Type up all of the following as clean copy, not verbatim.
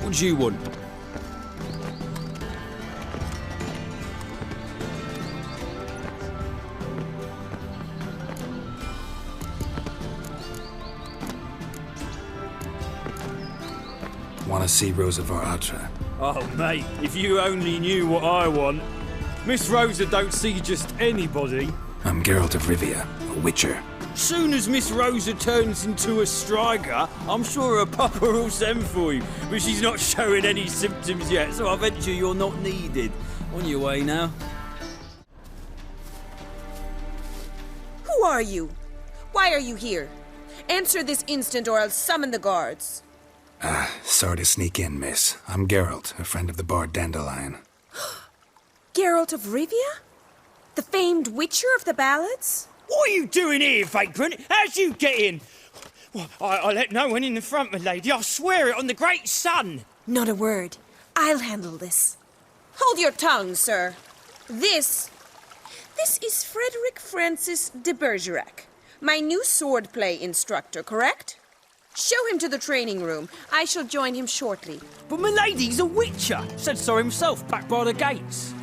What do you want? Want to see Rosa var Attre? Oh, mate, if you only knew what I want. Miss Rosa don't see just anybody. I'm Geralt of Rivia, a witcher. Soon as Miss Rosa turns into a striker, I'm sure her papa will send for you. But she's not showing any symptoms yet, so I venture you're not needed. On your way now. Who are you? Why are you here? Answer this instant or I'll summon the guards. Sorry to sneak in, miss. I'm Geralt, a friend of the bard Dandelion. Geralt of Rivia? The famed witcher of the ballads? What are you doing here, vagrant? How'd you get in? Well, I let no one in the front, my lady. I swear it on the great sun. Not a word. I'll handle this. Hold your tongue, sir. This is Frederick Francis de Bergerac, my new swordplay instructor, correct? Show him to the training room. I shall join him shortly. But my lady's a witcher. Said so himself back by the gates.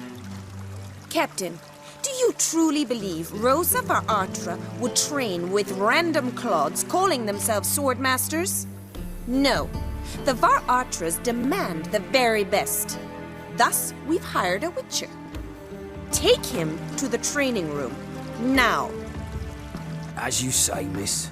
Captain, do you truly believe Rosa var Attre would train with random clods calling themselves swordmasters? No. The var Attres demand the very best. Thus, we've hired a witcher. Take him to the training room, now. As you say, miss.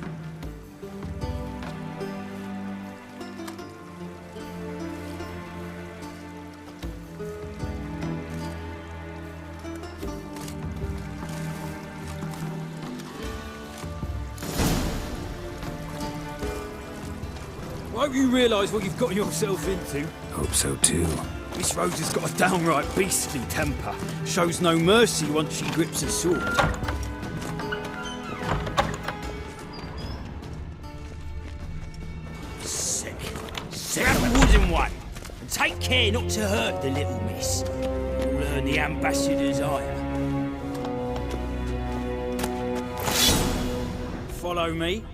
I hope you realise what you've got yourself into. Hope so too. Miss Rosa's got a downright beastly temper. Shows no mercy once she grips a sword. Sick of the wooden one. And take care not to hurt the little miss. You'll earn the ambassador's ire. Follow me.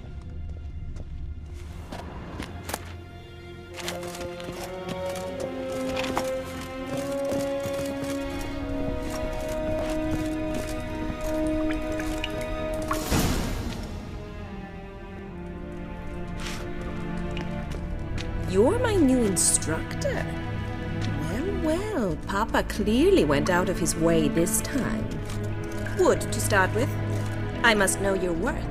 You're my new instructor. Well, Papa clearly went out of his way this time. Wood, to start with. I must know your worth.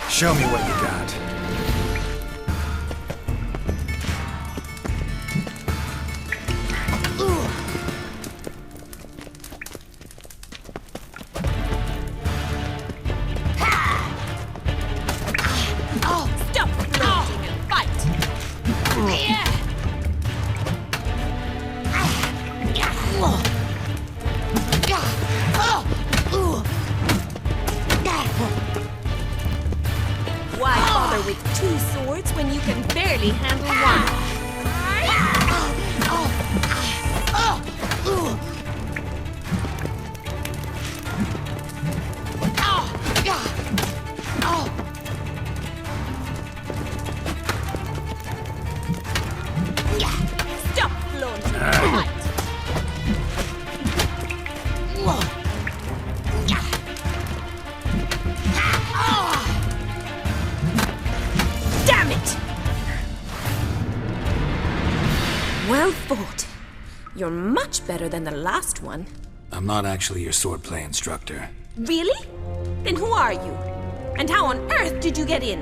Show me what you got. Stop floating and fight! Why bother with two swords when you can barely handle one? Stop flaunting and fight! Damn it! Well fought. You're much better than the last one. I'm not actually your swordplay instructor. Really? Then who are you? And how on earth did you get in?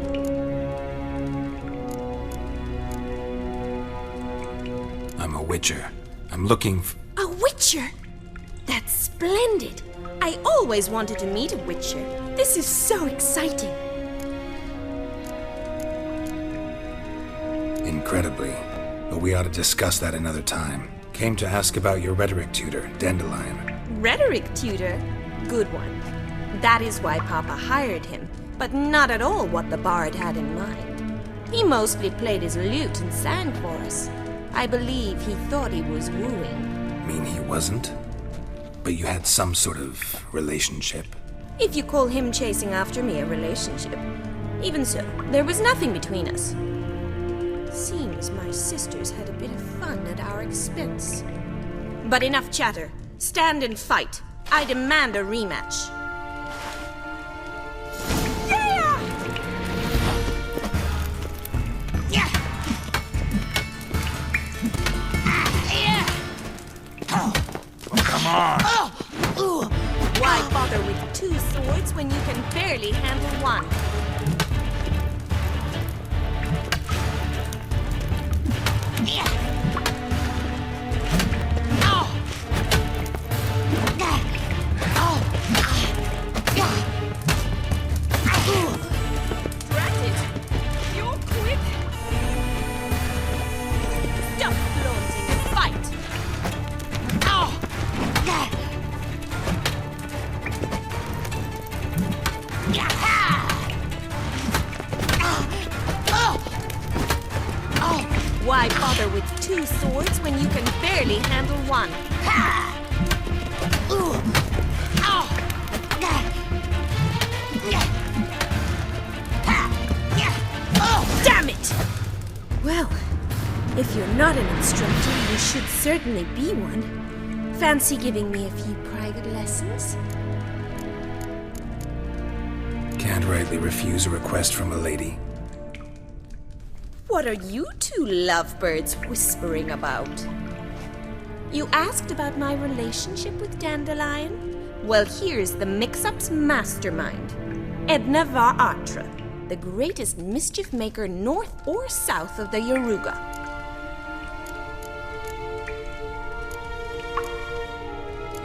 I'm a witcher. I'm looking for... A witcher? That's splendid. I always wanted to meet a witcher. This is so exciting. Incredibly. But we ought to discuss that another time. Came to ask about your rhetoric tutor, Dandelion. Rhetoric tutor? Good one. That is why Papa hired him. but not at all what the bard had in mind. He mostly played his lute and sang for us. I believe he thought he was wooing. Mean he wasn't? But you had some sort of relationship. If you call him chasing after me a relationship. Even so, there was nothing between us. Seems my sisters had a bit of fun at our expense. But enough chatter. Stand and fight. I demand a rematch. Come on! Why bother with two swords when you can barely handle one? Drat it! You're quick! Stop flaunting and fight! Why bother with two swords when you can barely handle one? Damn it! Well, if you're not an instructor, you should certainly be one. Fancy giving me a few private lessons? Can't rightly refuse a request from a lady. What are you two lovebirds whispering about? You asked about my relationship with Dandelion? Well, here's the mix-up's mastermind. Edna var Attre, the greatest mischief maker north or south of the Yaruga.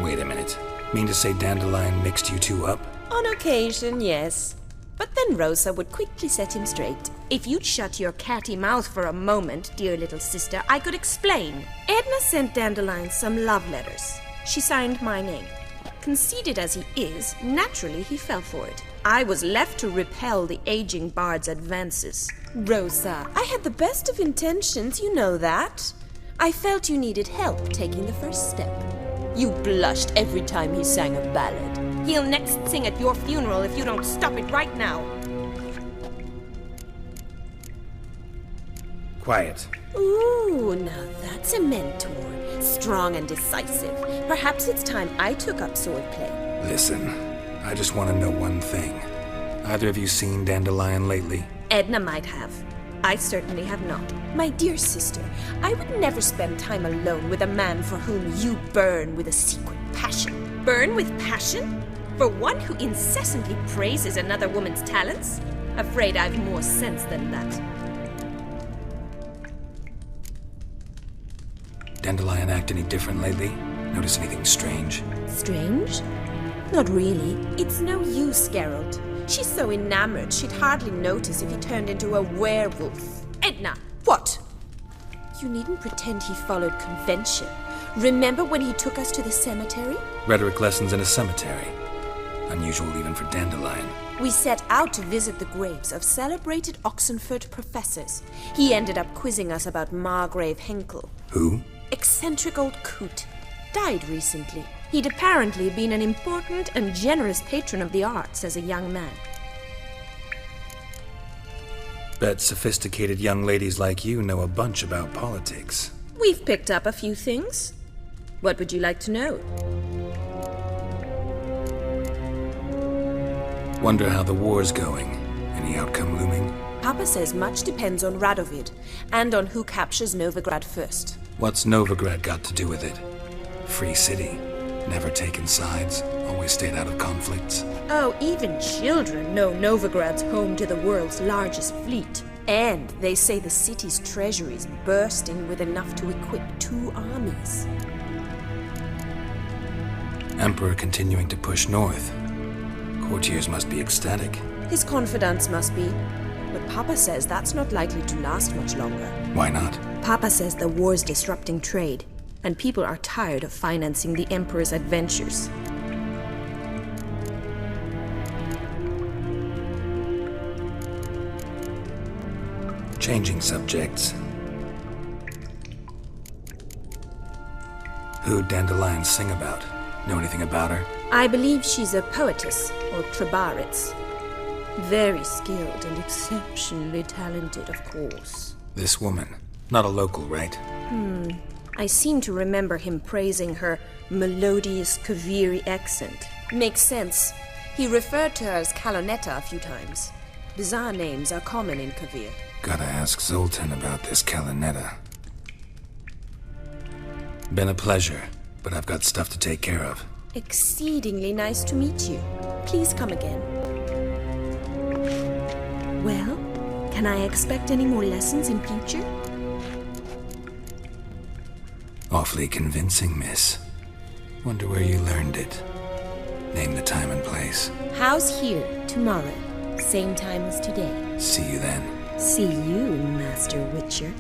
Wait a minute. Mean to say Dandelion mixed you two up? On occasion, yes. But then Rosa would quickly set him straight. If you'd shut your catty mouth for a moment, dear little sister, I could explain. Edna sent Dandelion some love letters. She signed my name. Conceited as he is, naturally he fell for it. I was left to repel the aging bard's advances. Rosa, I had the best of intentions, you know that. I felt you needed help taking the first step. You blushed every time he sang a ballad. He'll next sing at your funeral if you don't stop it right now. Quiet. Ooh, now that's a mentor. Strong and decisive. Perhaps it's time I took up swordplay. Listen, I just want to know one thing. Either of you seen Dandelion lately? Edna might have. I certainly have not. My dear sister, I would never spend time alone with a man for whom you burn with a secret passion. Burn with passion? For one who incessantly praises another woman's talents? Afraid I've more sense than that. Dandelion act any different lately? Notice anything strange? Strange? Not really. It's no use, Geralt. She's so enamored she'd hardly notice if he turned into a werewolf. Edna! What? You needn't pretend he followed convention. Remember when he took us to the cemetery? Rhetoric lessons in a cemetery. Unusual even for Dandelion. We set out to visit the graves of celebrated Oxenford professors. He ended up quizzing us about Margrave Henkel. Who? Eccentric old coot. Died recently. He'd apparently been an important and generous patron of the arts as a young man. Bet sophisticated young ladies like you know a bunch about politics. We've picked up a few things. What would you like to know? Wonder how the war's going. Any outcome looming? Papa says much depends on Radovid, and on who captures Novigrad first. What's Novigrad got to do with it? Free city. Never taken sides. Always stayed out of conflicts. Oh, even children know Novigrad's home to the world's largest fleet. And they say the city's treasury's bursting with enough to equip 2 armies. Emperor continuing to push north. Courtiers must be ecstatic. His confidants must be. But Papa says that's not likely to last much longer. Why not? Papa says the war's disrupting trade, and people are tired of financing the Emperor's adventures. Changing subjects. Who'd dandelions sing about? Know anything about her? I believe she's a poetess, or trabaritz. Very skilled and exceptionally talented, of course. This woman. Not a local, right? I seem to remember him praising her melodious Kaviri accent. Makes sense. He referred to her as Kalonetta a few times. Bizarre names are common in Kavir. Gotta ask Zoltan about this Kalonetta. Been a pleasure, but I've got stuff to take care of. Exceedingly nice to meet you. Please come again. Well, can I expect any more lessons in future? Awfully convincing, miss. Wonder where you learned it. Name the time and place. House here, tomorrow. Same time as today. See you then. See you, Master Witcher.